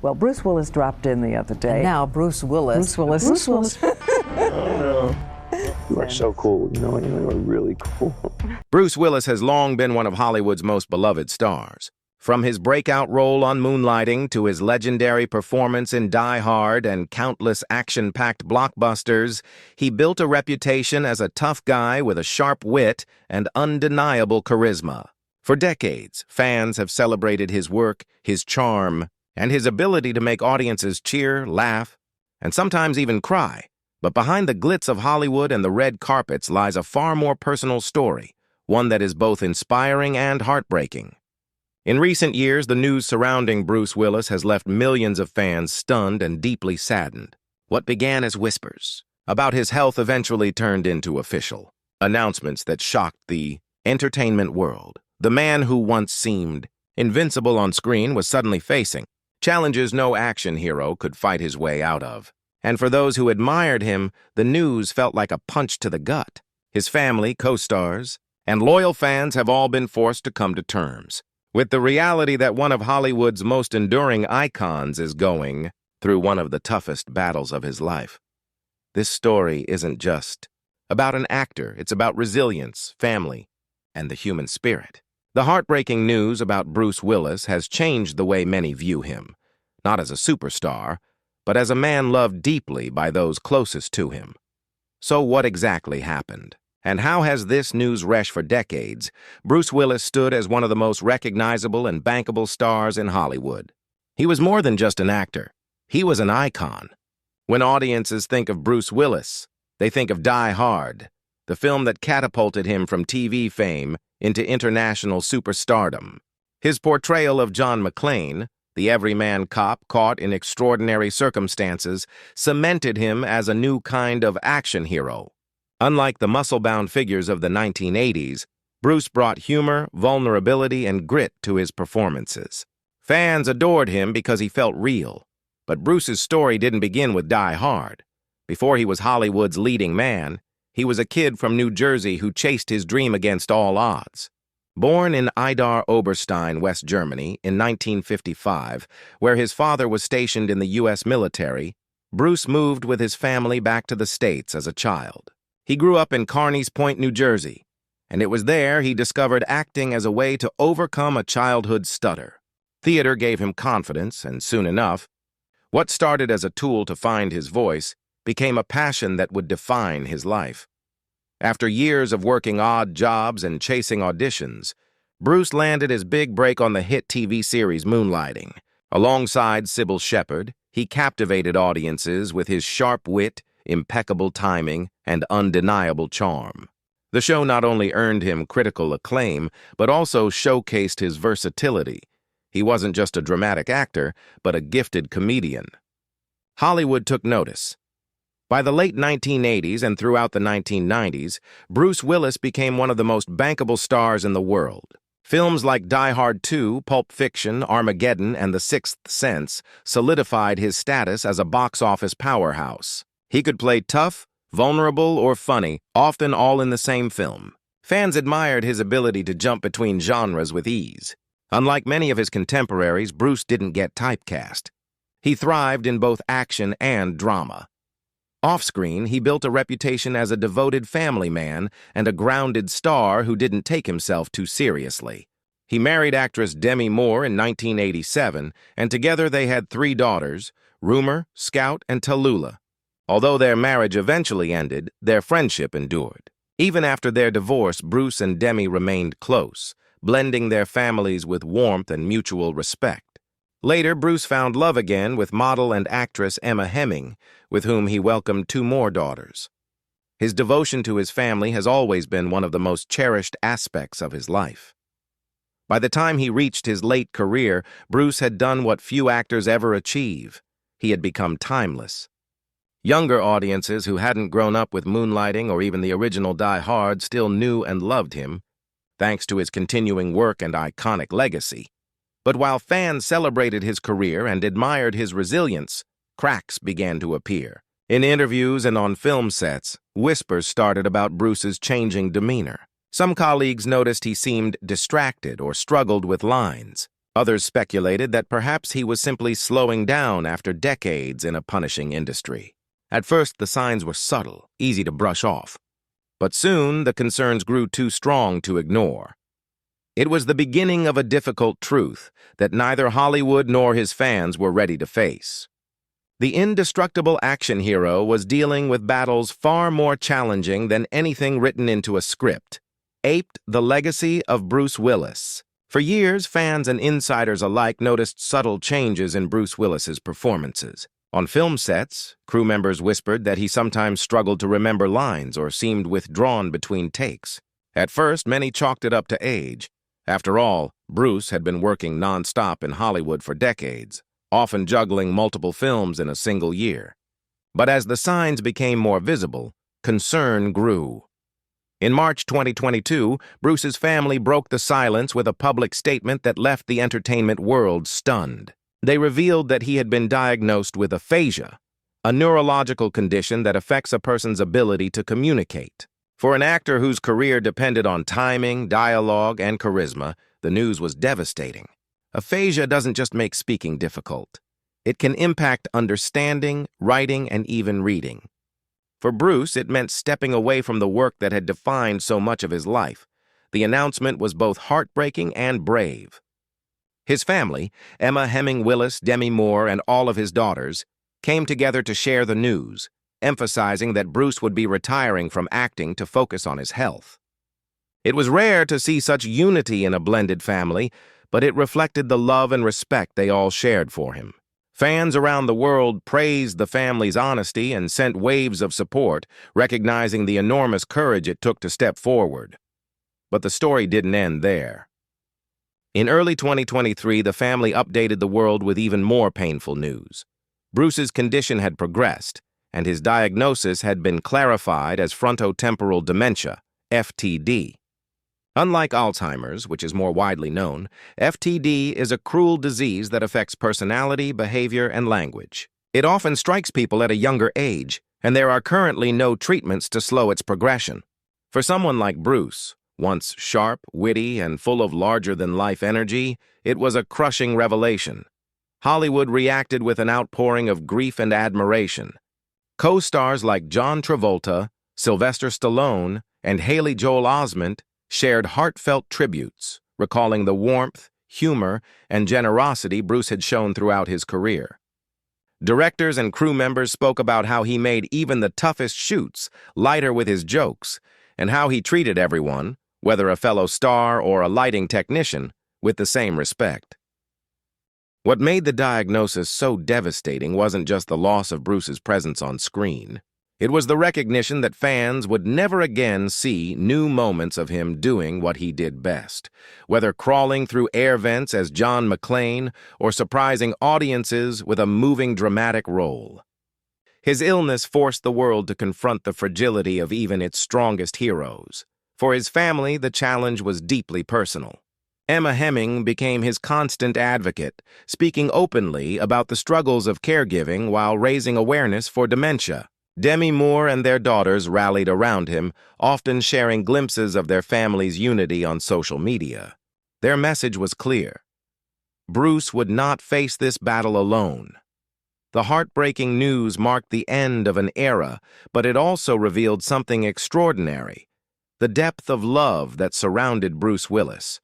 Well, Bruce Willis dropped in the other day. And now Bruce Willis. Bruce Willis. Oh, no. You are so cool, you know, you are really cool. Bruce Willis has long been one of Hollywood's most beloved stars. From his breakout role on Moonlighting to his legendary performance in Die Hard and countless action-packed blockbusters, he built a reputation as a tough guy with a sharp wit and undeniable charisma. For decades, fans have celebrated his work, his charm, and his ability to make audiences cheer, laugh, and sometimes even cry. But behind the glitz of Hollywood and the red carpets lies a far more personal story, one that is both inspiring and heartbreaking. In recent years, the news surrounding Bruce Willis has left millions of fans stunned and deeply saddened. What began as whispers about his health eventually turned into official announcements that shocked the entertainment world. The man who once seemed invincible on screen was suddenly facing challenges no action hero could fight his way out of. And for those who admired him, the news felt like a punch to the gut. His family, co-stars, and loyal fans have all been forced to come to terms with the reality that one of Hollywood's most enduring icons is going through one of the toughest battles of his life. This story isn't just about an actor, it's about resilience, family, and the human spirit. The heartbreaking news about Bruce Willis has changed the way many view him, not as a superstar, but as a man loved deeply by those closest to him. So what exactly happened? And how has this news rushed for decades? Bruce Willis stood as one of the most recognizable and bankable stars in Hollywood. He was more than just an actor. He was an icon. When audiences think of Bruce Willis, they think of Die Hard, the film that catapulted him from TV fame into international superstardom. His portrayal of John McClane, the everyman cop caught in extraordinary circumstances, cemented him as a new kind of action hero. Unlike the muscle-bound figures of the 1980s, Bruce brought humor, vulnerability, and grit to his performances. Fans adored him because he felt real. But Bruce's story didn't begin with Die Hard. Before he was Hollywood's leading man, he was a kid from New Jersey who chased his dream against all odds. Born in Idar Oberstein, West Germany, in 1955, where his father was stationed in the U.S. military, Bruce moved with his family back to the States as a child. He grew up in Carneys Point, New Jersey, and it was there he discovered acting as a way to overcome a childhood stutter. Theater gave him confidence, and soon enough, what started as a tool to find his voice became a passion that would define his life. After years of working odd jobs and chasing auditions, Bruce landed his big break on the hit TV series Moonlighting. Alongside Sybil Shepherd, he captivated audiences with his sharp wit, impeccable timing, and undeniable charm. The show not only earned him critical acclaim, but also showcased his versatility. He wasn't just a dramatic actor, but a gifted comedian. Hollywood took notice. By the late 1980s and throughout the 1990s, Bruce Willis became one of the most bankable stars in the world. Films like Die Hard 2, Pulp Fiction, Armageddon, and The Sixth Sense solidified his status as a box office powerhouse. He could play tough, vulnerable, or funny, often all in the same film. Fans admired his ability to jump between genres with ease. Unlike many of his contemporaries, Bruce didn't get typecast. He thrived in both action and drama. Off-screen, he built a reputation as a devoted family man and a grounded star who didn't take himself too seriously. He married actress Demi Moore in 1987, and together they had 3 daughters, Rumor, Scout, and Tallulah. Although their marriage eventually ended, their friendship endured. Even after their divorce, Bruce and Demi remained close, blending their families with warmth and mutual respect. Later, Bruce found love again with model and actress Emma Hemming, with whom he welcomed 2 more daughters. His devotion to his family has always been one of the most cherished aspects of his life. By the time he reached his late career, Bruce had done what few actors ever achieve. He had become timeless. Younger audiences who hadn't grown up with Moonlighting or even the original Die Hard still knew and loved him, thanks to his continuing work and iconic legacy. But while fans celebrated his career and admired his resilience, cracks began to appear. In interviews and on film sets, whispers started about Bruce's changing demeanor. Some colleagues noticed he seemed distracted or struggled with lines. Others speculated that perhaps he was simply slowing down after decades in a punishing industry. At first, the signs were subtle, easy to brush off. But soon, the concerns grew too strong to ignore. It was the beginning of a difficult truth that neither Hollywood nor his fans were ready to face. The indestructible action hero was dealing with battles far more challenging than anything written into a script, aped the legacy of Bruce Willis. For years, fans and insiders alike noticed subtle changes in Bruce Willis's performances. On film sets, crew members whispered that he sometimes struggled to remember lines or seemed withdrawn between takes. At first, many chalked it up to age. After all, Bruce had been working non-stop in Hollywood for decades, often juggling multiple films in a single year. But as the signs became more visible, concern grew. In March 2022, Bruce's family broke the silence with a public statement that left the entertainment world stunned. They revealed that he had been diagnosed with aphasia, a neurological condition that affects a person's ability to communicate. For an actor whose career depended on timing, dialogue, and charisma, the news was devastating. Aphasia doesn't just make speaking difficult. It can impact understanding, writing, and even reading. For Bruce, it meant stepping away from the work that had defined so much of his life. The announcement was both heartbreaking and brave. His family, Emma Hemming Willis, Demi Moore, and all of his daughters, came together to share the news, emphasizing that Bruce would be retiring from acting to focus on his health. It was rare to see such unity in a blended family, but it reflected the love and respect they all shared for him. Fans around the world praised the family's honesty and sent waves of support, recognizing the enormous courage it took to step forward. But the story didn't end there. In early 2023, the family updated the world with even more painful news. Bruce's condition had progressed, and his diagnosis had been clarified as frontotemporal dementia, FTD. Unlike Alzheimer's, which is more widely known, FTD is a cruel disease that affects personality, behavior, and language. It often strikes people at a younger age, and there are currently no treatments to slow its progression. For someone like Bruce, once sharp, witty, and full of larger-than-life energy, it was a crushing revelation. Hollywood reacted with an outpouring of grief and admiration. Co-stars like John Travolta, Sylvester Stallone, and Haley Joel Osment shared heartfelt tributes, recalling the warmth, humor, and generosity Bruce had shown throughout his career. Directors and crew members spoke about how he made even the toughest shoots lighter with his jokes, and how he treated everyone, whether a fellow star or a lighting technician, with the same respect. What made the diagnosis so devastating wasn't just the loss of Bruce's presence on screen. It was the recognition that fans would never again see new moments of him doing what he did best, whether crawling through air vents as John McClane or surprising audiences with a moving dramatic role. His illness forced the world to confront the fragility of even its strongest heroes. For his family, the challenge was deeply personal. Emma Hemming became his constant advocate, speaking openly about the struggles of caregiving while raising awareness for dementia. Demi Moore and their daughters rallied around him, often sharing glimpses of their family's unity on social media. Their message was clear. Bruce would not face this battle alone. The heartbreaking news marked the end of an era, but it also revealed something extraordinary: the depth of love that surrounded Bruce Willis.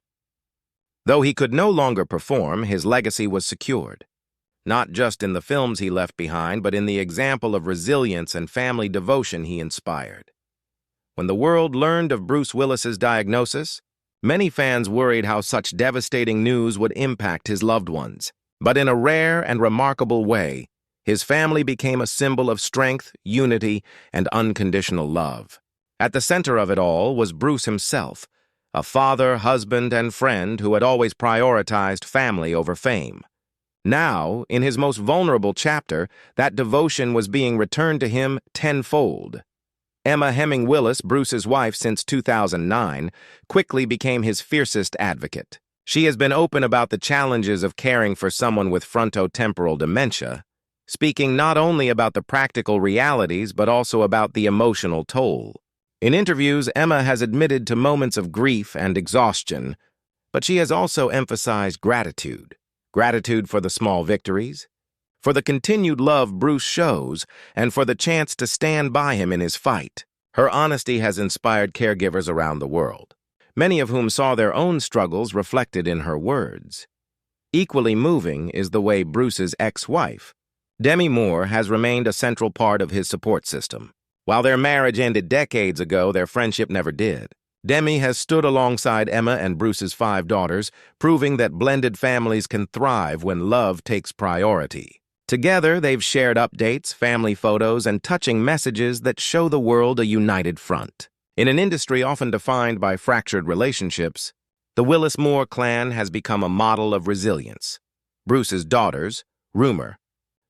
Though he could no longer perform, his legacy was secured. Not just in the films he left behind, but in the example of resilience and family devotion he inspired. When the world learned of Bruce Willis's diagnosis, many fans worried how such devastating news would impact his loved ones. But in a rare and remarkable way, his family became a symbol of strength, unity, and unconditional love. At the center of it all was Bruce himself, a father, husband, and friend who had always prioritized family over fame. Now, in his most vulnerable chapter, that devotion was being returned to him tenfold. Emma Hemming Willis, Bruce's wife since 2009, quickly became his fiercest advocate. She has been open about the challenges of caring for someone with frontotemporal dementia, speaking not only about the practical realities but also about the emotional toll. In interviews, Emma has admitted to moments of grief and exhaustion, But she has also emphasized gratitude. Gratitude for the small victories, for the continued love Bruce shows, and for the chance to stand by him in his fight. Her honesty has inspired caregivers around the world, many of whom saw their own struggles reflected in her words. Equally moving is the way Bruce's ex-wife, Demi Moore, has remained a central part of his support system. While their marriage ended decades ago, their friendship never did. Demi has stood alongside Emma and Bruce's 5 daughters, proving that blended families can thrive when love takes priority. Together, they've shared updates, family photos, and touching messages that show the world a united front. In an industry often defined by fractured relationships, the Willis Moore clan has become a model of resilience. Bruce's daughters, Rumor,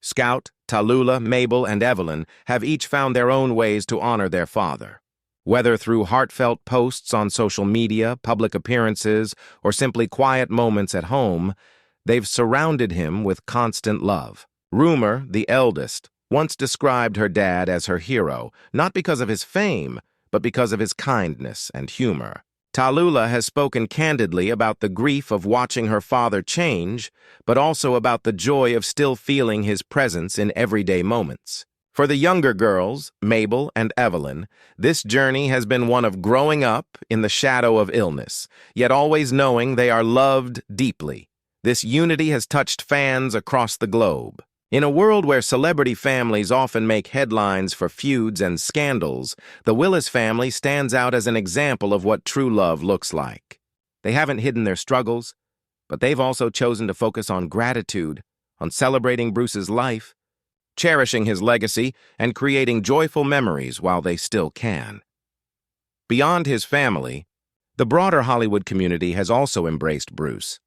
Scout, Tallulah, Mabel, and Evelyn, have each found their own ways to honor their father. Whether through heartfelt posts on social media, public appearances, or simply quiet moments at home, they've surrounded him with constant love. Rumor, the eldest, once described her dad as her hero, not because of his fame, but because of his kindness and humor. Tallulah has spoken candidly about the grief of watching her father change, but also about the joy of still feeling his presence in everyday moments. For the younger girls, Mabel and Evelyn, this journey has been one of growing up in the shadow of illness, yet always knowing they are loved deeply. This unity has touched fans across the globe. In a world where celebrity families often make headlines for feuds and scandals, the Willis family stands out as an example of what true love looks like. They haven't hidden their struggles, but they've also chosen to focus on gratitude, on celebrating Bruce's life, cherishing his legacy, and creating joyful memories while they still can. Beyond his family, the broader Hollywood community has also embraced Bruce.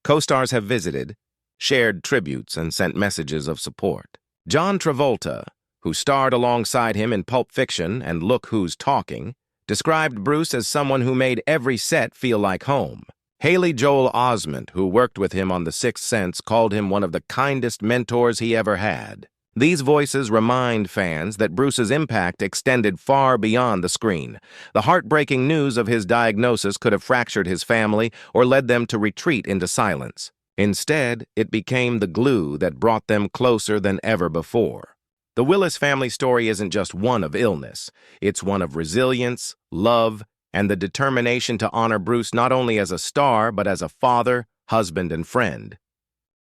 Co-stars have visited, shared tributes, and sent messages of support. John Travolta, who starred alongside him in Pulp Fiction and Look Who's Talking, described Bruce as someone who made every set feel like home. Haley Joel Osment, who worked with him on The Sixth Sense, called him one of the kindest mentors he ever had. These voices remind fans that Bruce's impact extended far beyond the screen. The heartbreaking news of his diagnosis could have fractured his family or led them to retreat into silence. Instead, it became the glue that brought them closer than ever before. The Willis family story isn't just one of illness. It's one of resilience, love, and the determination to honor Bruce not only as a star, but as a father, husband, and friend.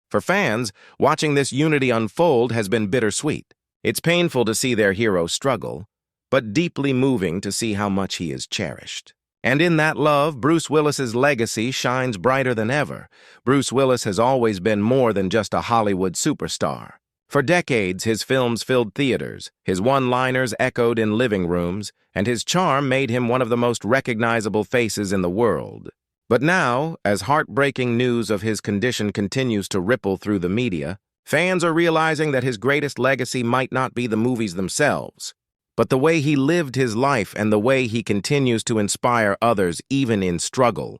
For fans, watching this unity unfold has been bittersweet. It's painful to see their hero struggle, but deeply moving to see how much he is cherished. And in that love, Bruce Willis's legacy shines brighter than ever. Bruce Willis has always been more than just a Hollywood superstar. For decades, his films filled theaters, his one-liners echoed in living rooms, and his charm made him one of the most recognizable faces in the world. But now, as heartbreaking news of his condition continues to ripple through the media, fans are realizing that his greatest legacy might not be the movies themselves, but the way he lived his life and the way he continues to inspire others even in struggle.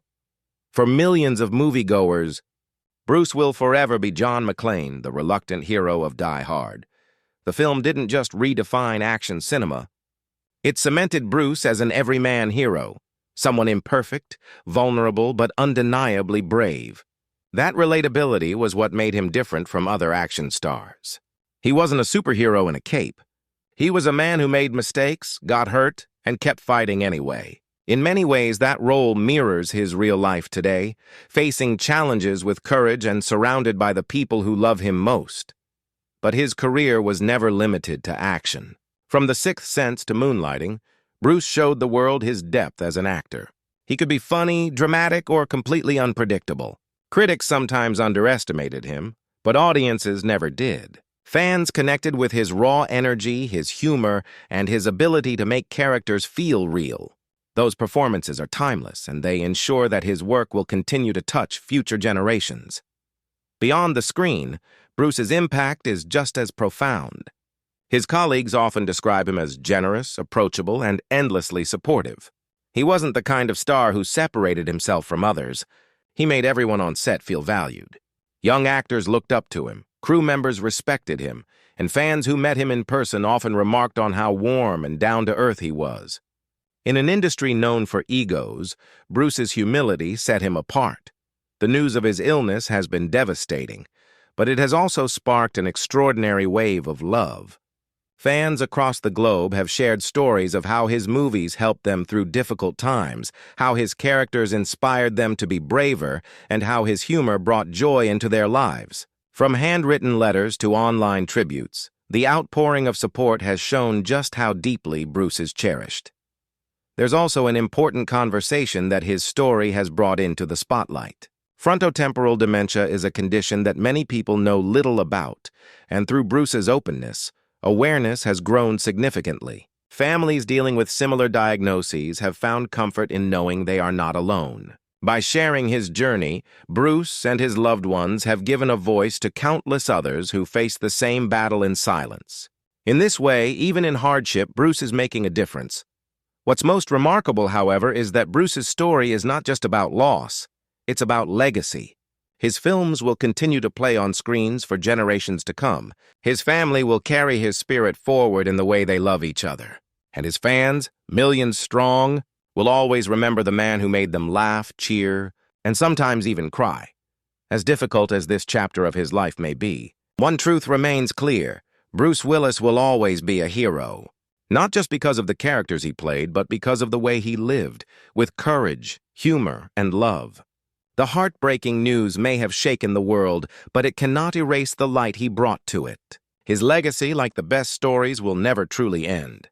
For millions of moviegoers, Bruce will forever be John McClane, the reluctant hero of Die Hard. The film didn't just redefine action cinema. It cemented Bruce as an everyman hero, someone imperfect, vulnerable, but undeniably brave. That relatability was what made him different from other action stars. He wasn't a superhero in a cape. He was a man who made mistakes, got hurt, and kept fighting anyway. In many ways, that role mirrors his real life today, facing challenges with courage and surrounded by the people who love him most. But his career was never limited to action. From The Sixth Sense to Moonlighting, Bruce showed the world his depth as an actor. He could be funny, dramatic, or completely unpredictable. Critics sometimes underestimated him, but audiences never did. Fans connected with his raw energy, his humor, and his ability to make characters feel real. Those performances are timeless, and they ensure that his work will continue to touch future generations. Beyond the screen, Bruce's impact is just as profound. His colleagues often describe him as generous, approachable, and endlessly supportive. He wasn't the kind of star who separated himself from others. He made everyone on set feel valued. Young actors looked up to him, crew members respected him, and fans who met him in person often remarked on how warm and down-to-earth he was. In an industry known for egos, Bruce's humility set him apart. The news of his illness has been devastating, but it has also sparked an extraordinary wave of love. Fans across the globe have shared stories of how his movies helped them through difficult times, how his characters inspired them to be braver, and how his humor brought joy into their lives. From handwritten letters to online tributes, the outpouring of support has shown just how deeply Bruce is cherished. There's also an important conversation that his story has brought into the spotlight. Frontotemporal dementia is a condition that many people know little about, and through Bruce's openness, awareness has grown significantly. Families dealing with similar diagnoses have found comfort in knowing they are not alone. By sharing his journey, Bruce and his loved ones have given a voice to countless others who face the same battle in silence. In this way, even in hardship, Bruce is making a difference. What's most remarkable, however, is that Bruce's story is not just about loss, it's about legacy. His films will continue to play on screens for generations to come. His family will carry his spirit forward in the way they love each other. And his fans, millions strong, will always remember the man who made them laugh, cheer, and sometimes even cry. As difficult as this chapter of his life may be, one truth remains clear: Bruce Willis will always be a hero. Not just because of the characters he played, but because of the way he lived, with courage, humor, and love. The heartbreaking news may have shaken the world, but it cannot erase the light he brought to it. His legacy, like the best stories, will never truly end.